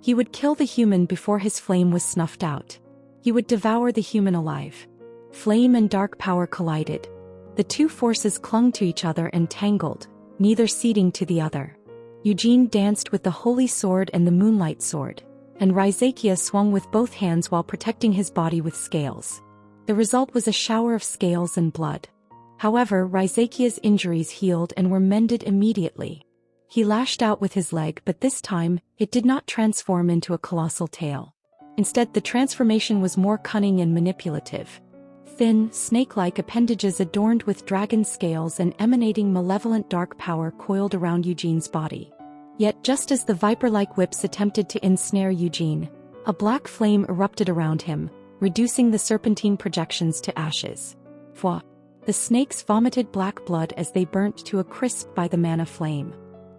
He would kill the human before his flame was snuffed out. He would devour the human alive. Flame and dark power collided. The two forces clung to each other and tangled, neither ceding to the other. Eugene danced with the holy sword and the moonlight sword, and Raizakia swung with both hands while protecting his body with scales. The result was a shower of scales and blood. However, Raizakia's injuries healed and were mended immediately. He lashed out with his leg, but this time, it did not transform into a colossal tail. Instead, the transformation was more cunning and manipulative. Thin, snake-like appendages adorned with dragon scales and emanating malevolent dark power coiled around Eugene's body. Yet just as the viper-like whips attempted to ensnare Eugene, a black flame erupted around him, reducing the serpentine projections to ashes. Fwa! The snakes vomited black blood as they burnt to a crisp by the mana flame.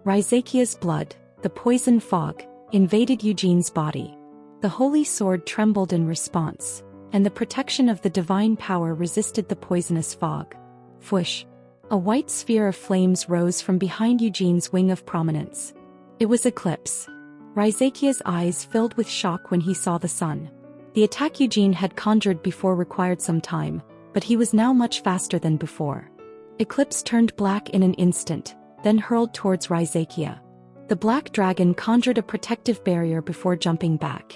Raizakia's blood, the poison fog, invaded Eugene's body. The holy sword trembled in response, and the protection of the divine power resisted the poisonous fog. Fwish! A white sphere of flames rose from behind Eugene's wing of prominence. It was Eclipse. Raizakia's eyes filled with shock when he saw the sun. The attack Eugene had conjured before required some time, but he was now much faster than before. Eclipse turned black in an instant, then hurled towards Raizakia. The black dragon conjured a protective barrier before jumping back.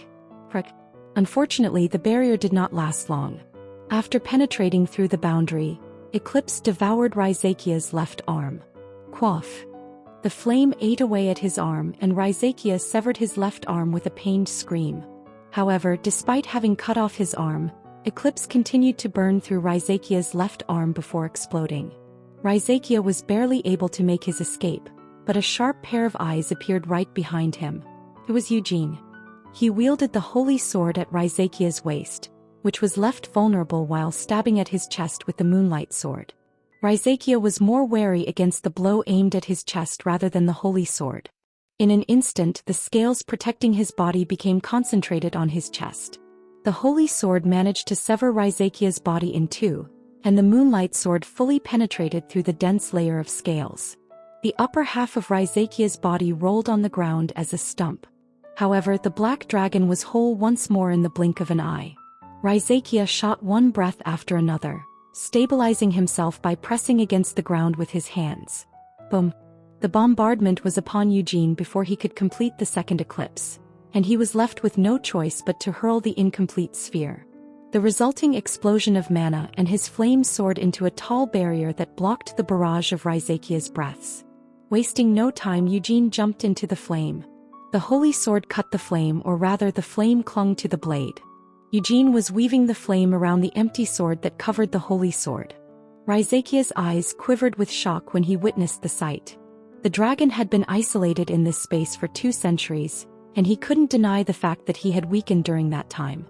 Unfortunately, the barrier did not last long. After penetrating through the boundary, Eclipse devoured Raizakia's left arm. Quaff! The flame ate away at his arm and Raizakia severed his left arm with a pained scream. However, despite having cut off his arm, Eclipse continued to burn through Raizakia's left arm before exploding. Raizakia was barely able to make his escape, but a sharp pair of eyes appeared right behind him. It was Eugene. He wielded the holy sword at Raizakia's waist, which was left vulnerable while stabbing at his chest with the moonlight sword. Raizakia was more wary against the blow aimed at his chest rather than the holy sword. In an instant, the scales protecting his body became concentrated on his chest. The holy sword managed to sever Raizakia's body in two, and the moonlight sword fully penetrated through the dense layer of scales. The upper half of Raizakia's body rolled on the ground as a stump. However, the black dragon was whole once more in the blink of an eye. Raizakia shot one breath after another, stabilizing himself by pressing against the ground with his hands. Boom! The bombardment was upon Eugene before he could complete the second eclipse, and he was left with no choice but to hurl the incomplete sphere. The resulting explosion of mana and his flame soared into a tall barrier that blocked the barrage of Raizakia's breaths. Wasting no time, Eugene jumped into the flame. The holy sword cut the flame, or rather the flame clung to the blade. Eugene was weaving the flame around the empty sword that covered the holy sword. Raizakia's eyes quivered with shock when he witnessed the sight. The dragon had been isolated in this space for 2 centuries, and he couldn't deny the fact that he had weakened during that time.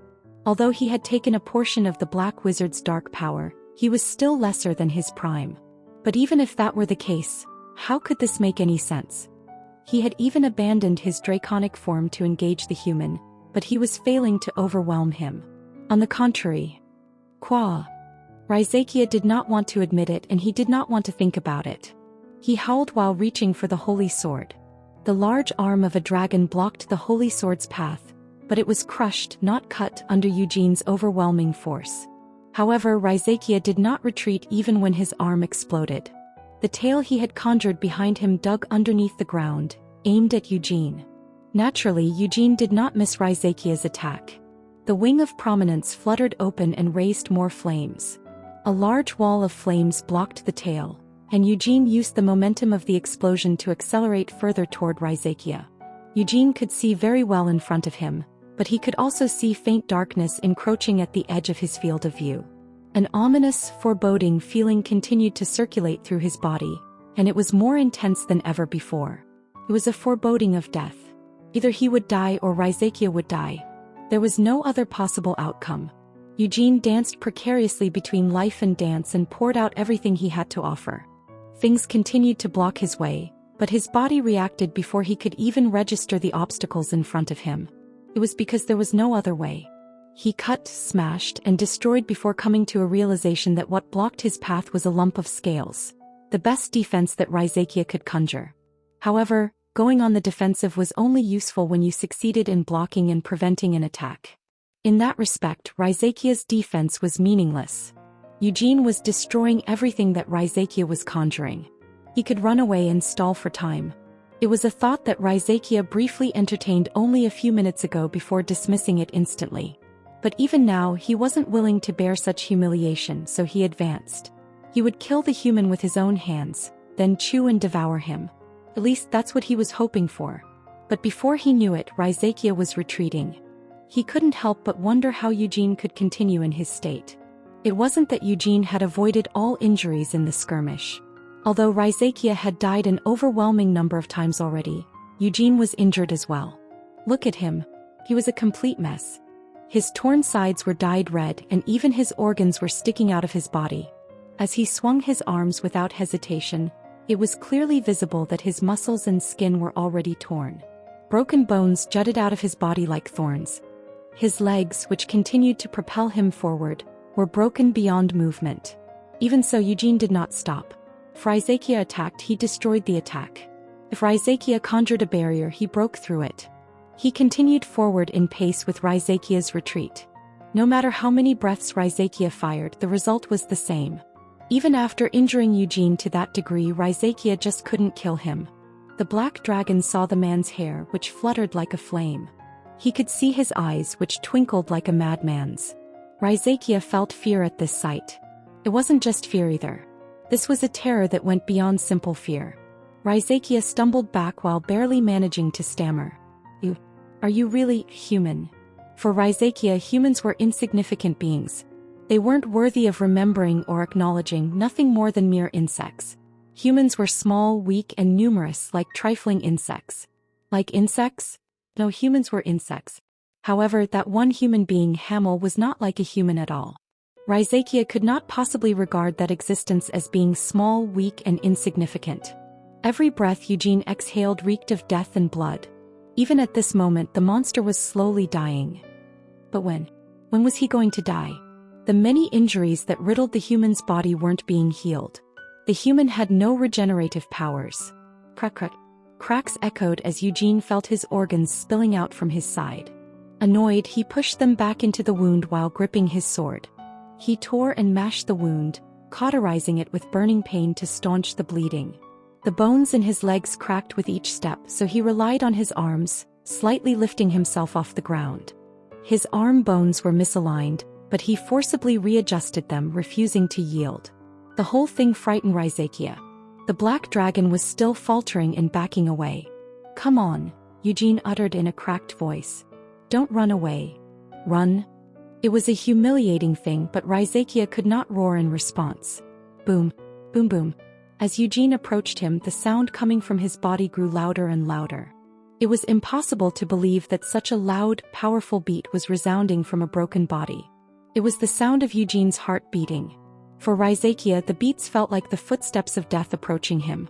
Although he had taken a portion of the Black Wizard's dark power, he was still lesser than his prime. But even if that were the case, how could this make any sense? He had even abandoned his draconic form to engage the human, but he was failing to overwhelm him. On the contrary. Raizakia did not want to admit it, and he did not want to think about it. He howled while reaching for the holy sword. The large arm of a dragon blocked the holy sword's path, but it was crushed, not cut, under Eugene's overwhelming force. However, Raizakia did not retreat even when his arm exploded. The tail he had conjured behind him dug underneath the ground, aimed at Eugene. Naturally, Eugene did not miss Raizakia's attack. The wing of prominence fluttered open and raised more flames. A large wall of flames blocked the tail, and Eugene used the momentum of the explosion to accelerate further toward Raizakia. Eugene could see very well in front of him, but he could also see faint darkness encroaching at the edge of his field of view. An ominous, foreboding feeling continued to circulate through his body, and it was more intense than ever before. It was a foreboding of death. Either he would die or Raizakia would die. There was no other possible outcome. Eugene danced precariously between life and dance and poured out everything he had to offer. Things continued to block his way, but his body reacted before he could even register the obstacles in front of him. It was because there was no other way. He cut, smashed, and destroyed before coming to a realization that what blocked his path was a lump of scales, the best defense that Raizakia could conjure. However, going on the defensive was only useful when you succeeded in blocking and preventing an attack. In that respect, Raizakia's defense was meaningless. Eugene was destroying everything that Raizakia was conjuring. He could run away and stall for time. It was a thought that Raizakia briefly entertained only a few minutes ago before dismissing it instantly. But even now he wasn't willing to bear such humiliation, so he advanced. He would kill the human with his own hands, then chew and devour him. At least that's what he was hoping for. But before he knew it, Raizakia was retreating. He couldn't help but wonder how Eugene could continue in his state. It wasn't that Eugene had avoided all injuries in the skirmish. Although Raizakia had died an overwhelming number of times already, Eugene was injured as well. Look at him. He was a complete mess. His torn sides were dyed red, and even his organs were sticking out of his body. As he swung his arms without hesitation, it was clearly visible that his muscles and skin were already torn. Broken bones jutted out of his body like thorns. His legs, which continued to propel him forward, were broken beyond movement. Even so, Eugene did not stop. If Raizakia attacked, he destroyed the attack. If Raizakia conjured a barrier, he broke through it. He continued forward in pace with Raizakia's retreat. No matter how many breaths Raizakia fired, the result was the same. Even after injuring Eugene to that degree, Raizakia just couldn't kill him. The black dragon saw the man's hair, which fluttered like a flame. He could see his eyes, which twinkled like a madman's. Raizakia felt fear at this sight. It wasn't just fear either. This was a terror that went beyond simple fear. Raizakia stumbled back while barely managing to stammer. Are you really human? For Raizakia, humans were insignificant beings. They weren't worthy of remembering or acknowledging, nothing more than mere insects. Humans were small, weak, and numerous, like trifling insects. Like insects? No, humans were insects. However, that one human being, Hamel, was not like a human at all. Raizakia could not possibly regard that existence as being small, weak, and insignificant. Every breath Eugene exhaled reeked of death and blood. Even at this moment, the monster was slowly dying. But when? When was he going to die? The many injuries that riddled the human's body weren't being healed. The human had no regenerative powers. Crack, crack. Cracks echoed as Eugene felt his organs spilling out from his side. Annoyed, he pushed them back into the wound while gripping his sword. He tore and mashed the wound, cauterizing it with burning pain to staunch the bleeding. The bones in his legs cracked with each step, so he relied on his arms, slightly lifting himself off the ground. His arm bones were misaligned, but he forcibly readjusted them, refusing to yield. The whole thing frightened Raizakia. The black dragon was still faltering and backing away. "Come on," Eugene uttered in a cracked voice. "Don't run away." Run? It was a humiliating thing, but Raizakia could not roar in response. Boom, boom, boom. As Eugene approached him, the sound coming from his body grew louder and louder. It was impossible to believe that such a loud, powerful beat was resounding from a broken body. It was the sound of Eugene's heart beating. For Raizakia, the beats felt like the footsteps of death approaching him.